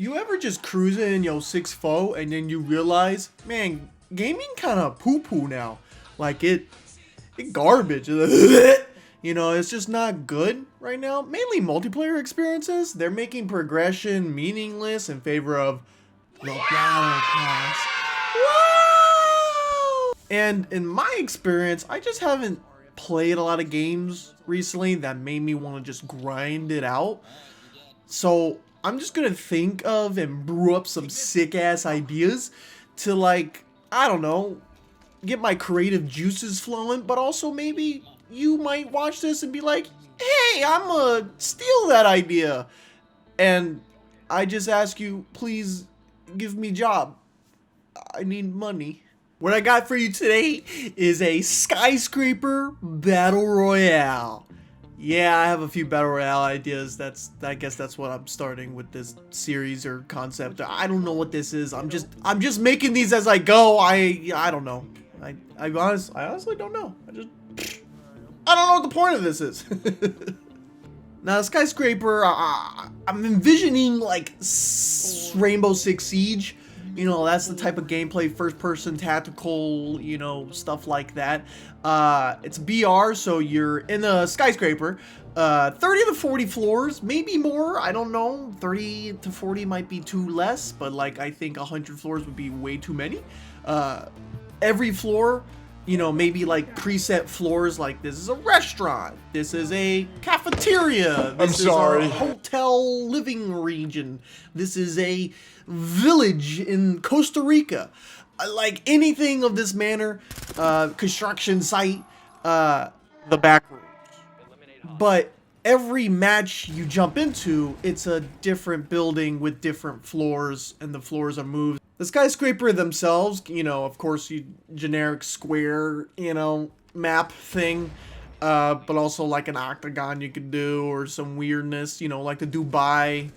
You ever just cruising in your 6-4 and then you realize, man, gaming kind of poo-poo now. Like it garbage. You know, it's just not good right now. Mainly multiplayer experiences. They're making progression meaningless in favor of the battle pass. Whoa! And in my experience, I just haven't played a lot of games recently that made me want to just grind it out. So I'm just gonna think of and brew up some sick ass ideas to, like, I don't know, get my creative juices flowing, but also maybe you might watch this and be like, hey, I'm gonna steal that idea. And I just ask you, please give me a job. I need money. What I got for you today is a skyscraper battle royale. Yeah, I have a few battle royale ideas. I guess that's what I'm starting with this series or concept. I don't know what this is. I'm just making these as I go. I don't know. I honestly don't know. I don't know what the point of this is. Now, skyscraper, I'm envisioning like Rainbow Six Siege. You know, that's the type of gameplay, first-person tactical, you know, stuff like that. It's BR, so you're in a skyscraper. 30 to 40 floors, maybe more, I don't know. 30 to 40 might be too less, but like I think 100 floors would be way too many. Every floor, you know, maybe like preset floors, like this is a restaurant, this is a cafeteria, this is a hotel living region, this is a village in Costa Rica, like anything of this manner, construction site, the back rooms. But every match you jump into, it's a different building with different floors, and the floors are moved. The skyscraper themselves, you know, of course, you generic square, you know, map thing, but also like an octagon you could do, or some weirdness, you know, like the Dubai,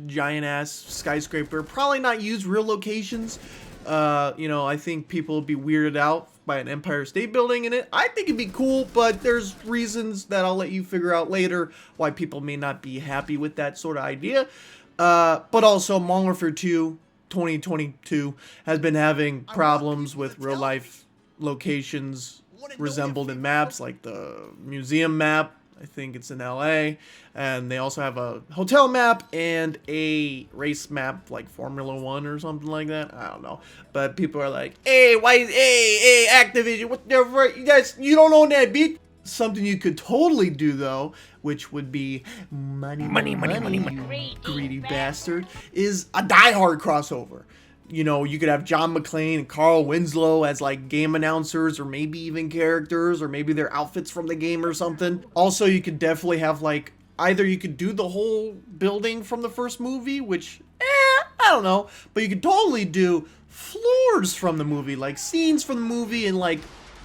giant ass skyscraper. Probably not use real locations. You know, I think people would be weirded out by an Empire State Building in it. I think it'd be cool, but there's reasons that I'll let you figure out later why people may not be happy with that sort of idea. But also Modern Warfare 2 2022 has been having problems with real life locations resembled in maps, like the museum map. I think it's in LA, and they also have a hotel map and a race map, like Formula 1 or something like that. I don't know, but people are like, hey, hey, Activision, what the, you don't own that beat. Something you could totally do though, which would be money, you greedy bastard, is a Die Hard crossover. You know, you could have John McClane and Carl Winslow as like game announcers, or maybe even characters, or maybe their outfits from the game or something. Also, you could definitely have like, either you could do the whole building from the first movie, which, I don't know, but you could totally do floors from the movie, like scenes from the movie, and like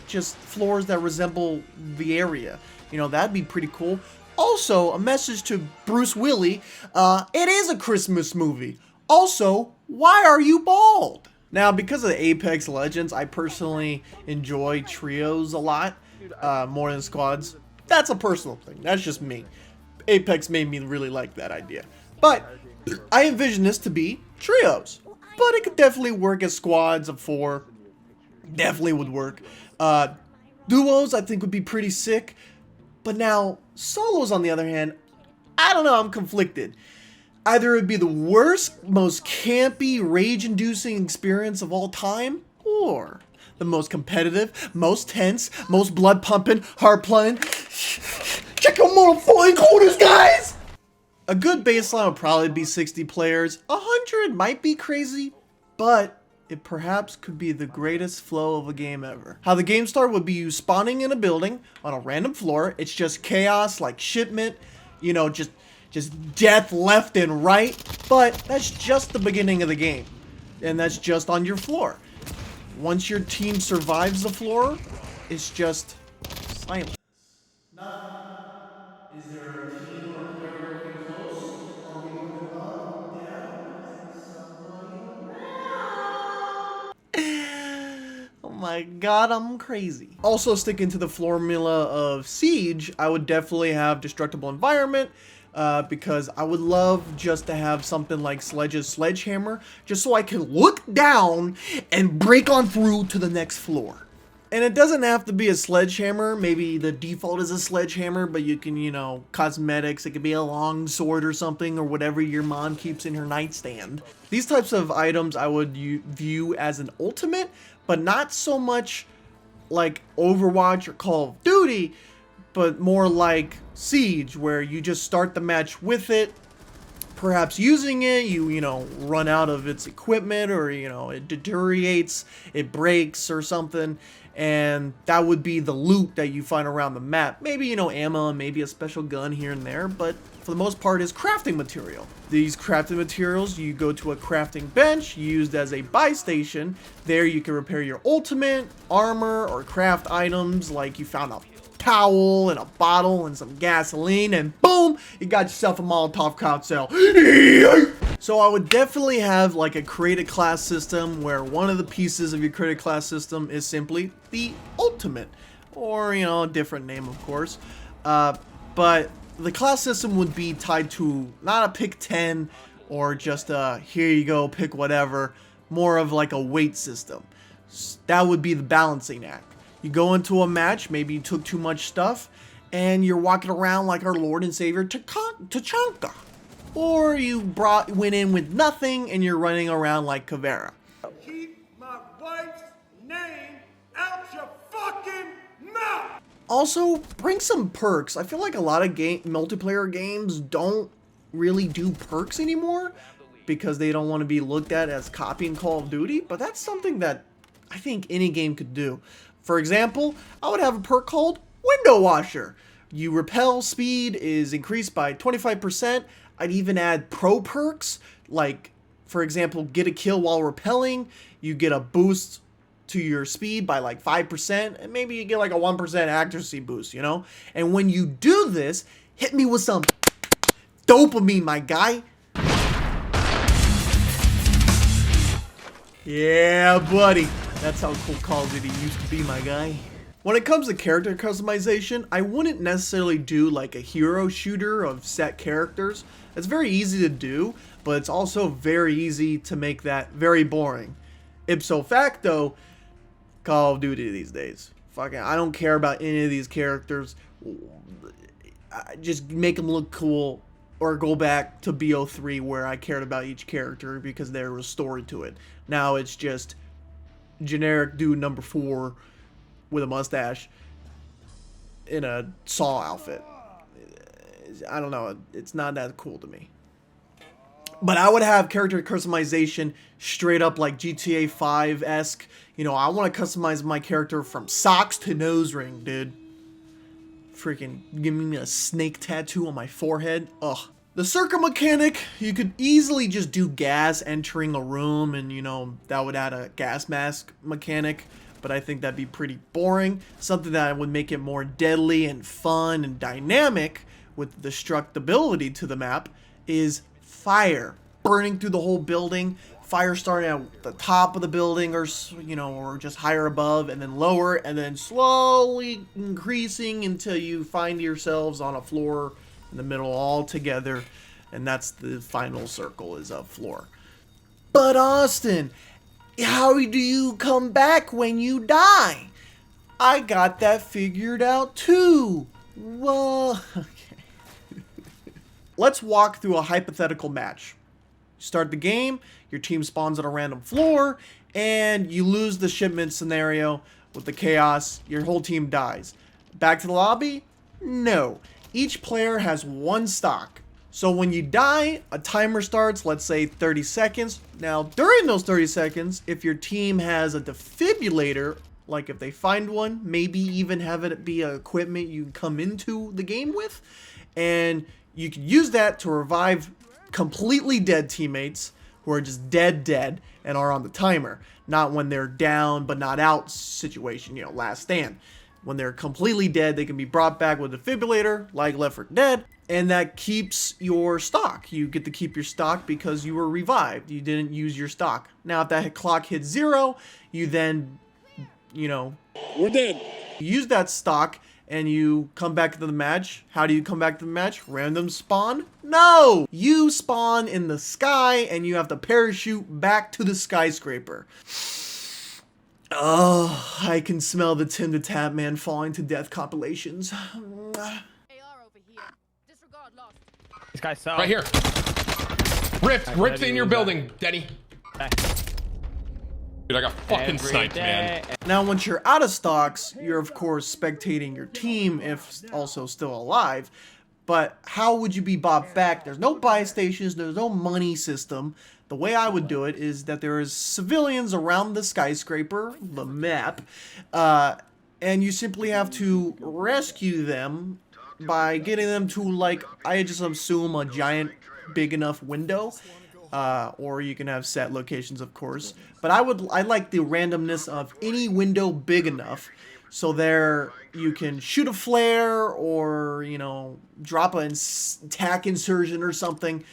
just floors that resemble the area. You know, that'd be pretty cool. Also, a message to Bruce Willis, it is a Christmas movie. Also, why are you bald? Now, because of the Apex Legends, I personally enjoy trios a lot, more than squads. That's a personal thing. That's just me. Apex made me really like that idea. But I envision this to be trios. But it could definitely work as squads of 4. Definitely would work. Duos, I think, would be pretty sick. But now, solos, on the other hand, I don't know, I'm conflicted. Either it'd be the worst, most campy, rage-inducing experience of all time, or the most competitive, most tense, most blood-pumping, heart-playing. Check your motherfucking quarters, guys! A good baseline would probably be 60 players. 100 might be crazy, but it perhaps could be the greatest flow of a game ever. How the game start would be you spawning in a building on a random floor. It's just chaos, like shipment, you know, just death left and right, but that's just the beginning of the game, and that's just on your floor. Once your team survives the floor, it's just silence. Nothing. Is there a team or a player looking close? Are we moving up, down? Is there somebody around? Oh my god, I'm crazy. Also, sticking to the formula of Siege, I would definitely have destructible environment, because I would love just to have something like Sledge's sledgehammer, just so I can look down and break on through to the next floor. And it doesn't have to be a sledgehammer. Maybe the default is a sledgehammer, but you can, you know, cosmetics. It could be a long sword or something, or whatever your mom keeps in her nightstand. These types of items I would view as an ultimate, but not so much like Overwatch or Call of Duty, but more like Siege, where you just start the match with it, perhaps using it, you know, run out of its equipment, or, you know, it deteriorates, it breaks or something, and that would be the loot that you find around the map. Maybe, you know, ammo, maybe a special gun here and there, but for the most part is crafting material. These crafting materials, you go to a crafting bench used as a buy station. There you can repair your ultimate, armor, or craft items like you found a towel and a bottle and some gasoline, and boom, you got yourself a Molotov cocktail. So I would definitely have like a create class system where one of the pieces of your create class system is simply the ultimate, or, you know, a different name, of course. But the class system would be tied to not a pick 10 or just a here you go, pick whatever, more of like a weight system. That would be the balancing act. You go into a match, maybe you took too much stuff, and you're walking around like our Lord and Savior Tachanka. Or you went in with nothing, and you're running around like Kavera. Keep my wife's name out your fucking mouth! Also, bring some perks. I feel like a lot of multiplayer games don't really do perks anymore, because they don't want to be looked at as copying Call of Duty, but that's something that I think any game could do. For example, I would have a perk called Window Washer. You repel speed is increased by 25%. I'd even add pro perks, like, for example, get a kill while repelling. You get a boost to your speed by like 5%, and maybe you get like a 1% accuracy boost, you know? And when you do this, hit me with some dopamine, my guy. Yeah, buddy. That's how cool Call of Duty used to be, my guy. When it comes to character customization, I wouldn't necessarily do like a hero shooter of set characters. It's very easy to do, but it's also very easy to make that very boring. Ipso facto, Call of Duty these days. Fucking, I don't care about any of these characters. Just make them look cool, or go back to BO3 where I cared about each character because there was story to it. Now it's just generic dude number 4 with a mustache in a Saw outfit. I don't know, it's not that cool to me. But I would have character customization straight up like GTA 5-esque. You know, I want to customize my character from socks to nose ring, dude. Freaking give me a snake tattoo on my forehead. Ugh. The circuit mechanic, you could easily just do gas entering a room, and, you know, that would add a gas mask mechanic, but I think that'd be pretty boring. Something that would make it more deadly and fun and dynamic with destructibility to the map is fire. Burning through the whole building, fire starting at the top of the building, or, you know, or just higher above and then lower, and then slowly increasing until you find yourselves on a floor in the middle all together, and that's the final circle, is a floor. But Austin, how do you come back when you die? I got that figured out too. Well, okay. Let's walk through a hypothetical match. Start the game, your team spawns on a random floor, and you lose the shipment scenario with the chaos. Your whole team dies. Back to the lobby? No. Each player has one stock. So when you die, a timer starts, let's say 30 seconds. Now, during those 30 seconds, if your team has a defibrillator, like if they find one, maybe even have it be an equipment you come into the game with, and you can use that to revive completely dead teammates who are just dead and are on the timer. Not when they're down but not out situation, you know, last stand. When they're completely dead, they can be brought back with a defibrillator, like Left 4 Dead, and that keeps your stock. You get to keep your stock because you were revived. You didn't use your stock. Now, if that clock hits 0, you then, you know, we're dead. Use that stock and you come back to the match. How do you come back to the match? Random spawn? No! You spawn in the sky and you have to parachute back to the skyscraper. Oh, I can smell the Tim the Tap Man falling to death compilations. This guy's so Right here. Ripped in your building, Denny. Dude, I got fucking sniped, man. Now, once you're out of stocks, you're of course spectating your team if also still alive. But how would you be bought back? There's no buy stations, there's no money system. The way I would do it is that there is civilians around the skyscraper, the map, and you simply have to rescue them by getting them to, like, I just assume a giant big enough window. Or you can have set locations, of course. But I like the randomness of any window big enough so there you can shoot a flare or, you know, drop an attack insurgent or something,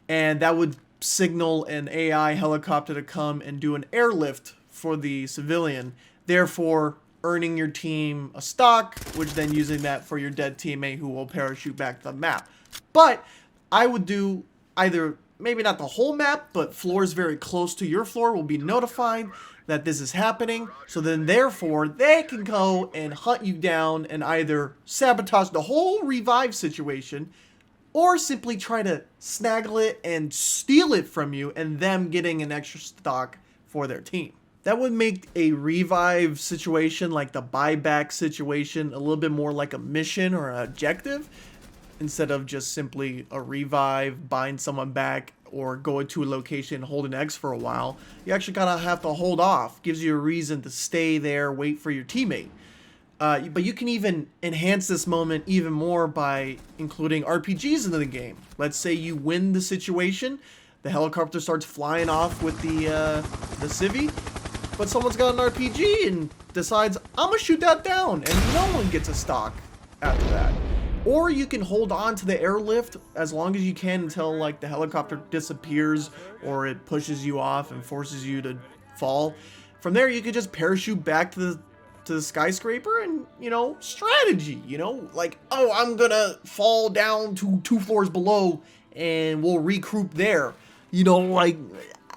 and that would signal an AI helicopter to come and do an airlift for the civilian, therefore earning your team a stock, which then using that for your dead teammate who will parachute back to the map. But I would do either, maybe not the whole map, but floors very close to your floor will be notified that this is happening, so then therefore they can go and hunt you down and either sabotage the whole revive situation or simply try to snaggle it and steal it from you and them getting an extra stock for their team. That would make a revive situation, like the buyback situation, a little bit more like a mission or an objective, instead of just simply a revive, buying someone back, or going to a location, hold an X for a while. You actually gotta have to hold off. Gives you a reason to stay there, wait for your teammate. But you can even enhance this moment even more by including RPGs into the game. Let's say you win the situation, the helicopter starts flying off with the civvy, but someone's got an RPG and decides, I'm gonna shoot that down, and no one gets a stock after that. Or you can hold on to the airlift as long as you can until, like, the helicopter disappears or it pushes you off and forces you to fall. From there, you could just parachute back to the skyscraper and, you know, strategy, you know, like, oh, I'm gonna fall down to 2 floors below and we'll regroup there. You know, like,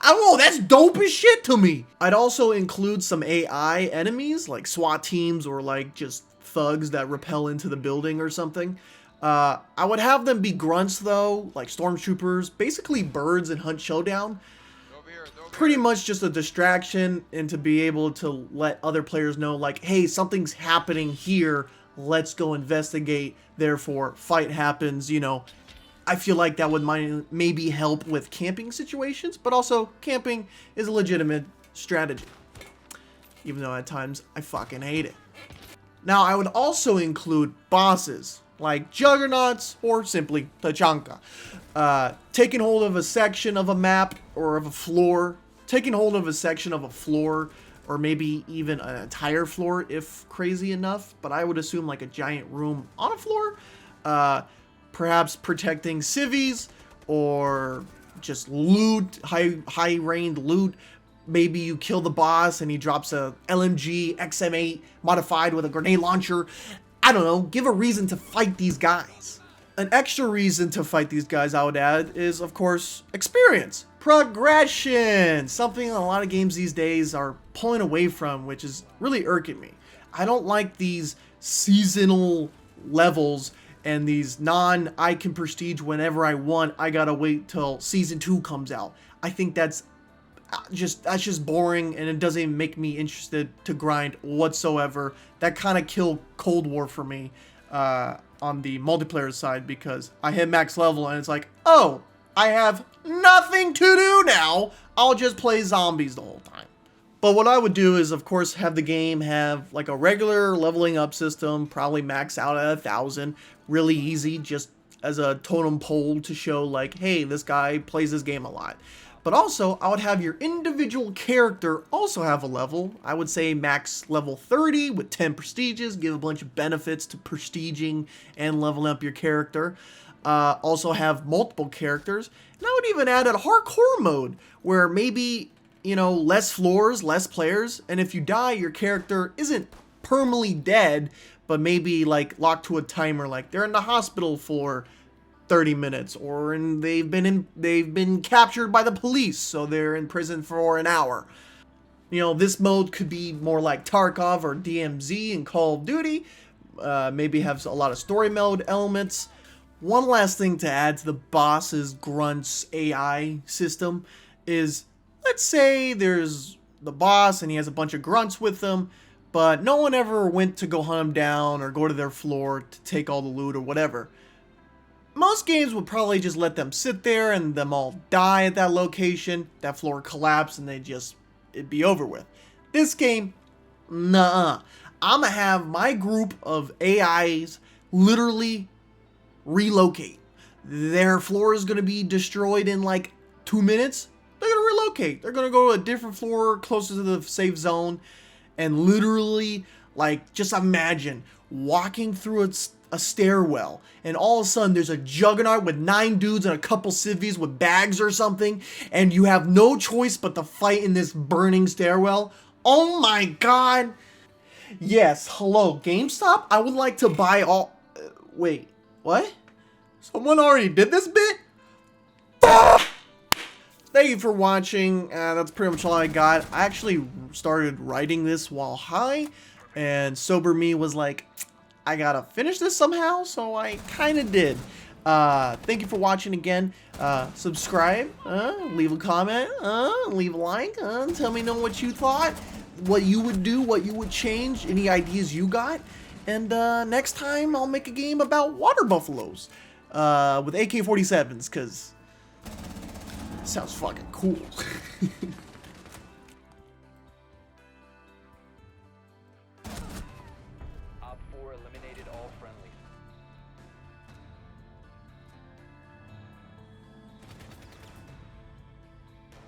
I don't know, that's dope as shit to me. I'd also include some AI enemies, like SWAT teams or, like, just thugs that rappel into the building or something. I would have them be grunts though, like stormtroopers, basically birds in Hunt Showdown. Pretty much just a distraction and to be able to let other players know, like, hey, something's happening here, let's go investigate, therefore fight happens, you know. I feel like that would maybe help with camping situations, but also camping is a legitimate strategy, even though at times I fucking hate it. Now, I would also include bosses, like juggernauts or simply Tachanka. Taking hold of a section of a map or of a floor, or maybe even an entire floor if crazy enough, but I would assume like a giant room on a floor. Perhaps protecting civvies or just loot, high-ranged loot. Maybe you kill the boss and he drops a LMG XM8 modified with a grenade launcher. I don't know, give a reason to fight these guys. An extra reason to fight these guys I would add is, of course, experience. Progression! Something a lot of games these days are pulling away from, which is really irking me. I don't like these seasonal levels and these I can prestige whenever I want, I gotta wait till season 2 comes out. I think that's just boring, and it doesn't even make me interested to grind whatsoever. That kind of killed Cold War for me on the multiplayer side, because I hit max level and it's like, oh, I have nothing to do now. I'll just play zombies the whole time. But what I would do is, of course, have the game have like a regular leveling up system, probably max out at 1,000, really easy, just as a totem pole to show like, hey, this guy plays this game a lot. But also, I would have your individual character also have a level. I would say max level 30 with 10 prestiges, give a bunch of benefits to prestiging and leveling up your character. Also have multiple characters. And I would even add a hardcore mode where maybe, you know, less floors, less players. And if you die, your character isn't permanently dead, but maybe like locked to a timer, like they're in the hospital for 30 minutes, or they've been captured by the police, so they're in prison for an hour. You know, this mode could be more like Tarkov or DMZ in Call of Duty. Maybe have a lot of story mode elements. One last thing to add to the boss's grunts AI system is, let's say there's the boss and he has a bunch of grunts with him, but no one ever went to go hunt him down or go to their floor to take all the loot or whatever. Most games would probably just let them sit there and them all die at that location, that floor collapse, and it'd be over with. This game, nah. I'ma have my group of AIs literally relocate. Their floor is gonna be destroyed in like 2 minutes. They're gonna relocate. They're gonna go to a different floor closer to the safe zone, and literally, like, just imagine walking through a stairwell, and all of a sudden there's a juggernaut with 9 dudes and a couple civvies with bags or something, and you have no choice but to fight in this burning stairwell. Oh my god! Yes, hello, GameStop? I would like to buy all... wait, what? Someone already did this bit? Thank you for watching. That's pretty much all I got. I actually started writing this while high, and sober me was like, I gotta finish this somehow, so I kind of did. Thank you for watching again. Subscribe, leave a comment, leave a like, tell me what you thought, what you would do, what you would change, any ideas you got. And next time I'll make a game about water buffaloes with AK-47s, because it sounds fucking cool.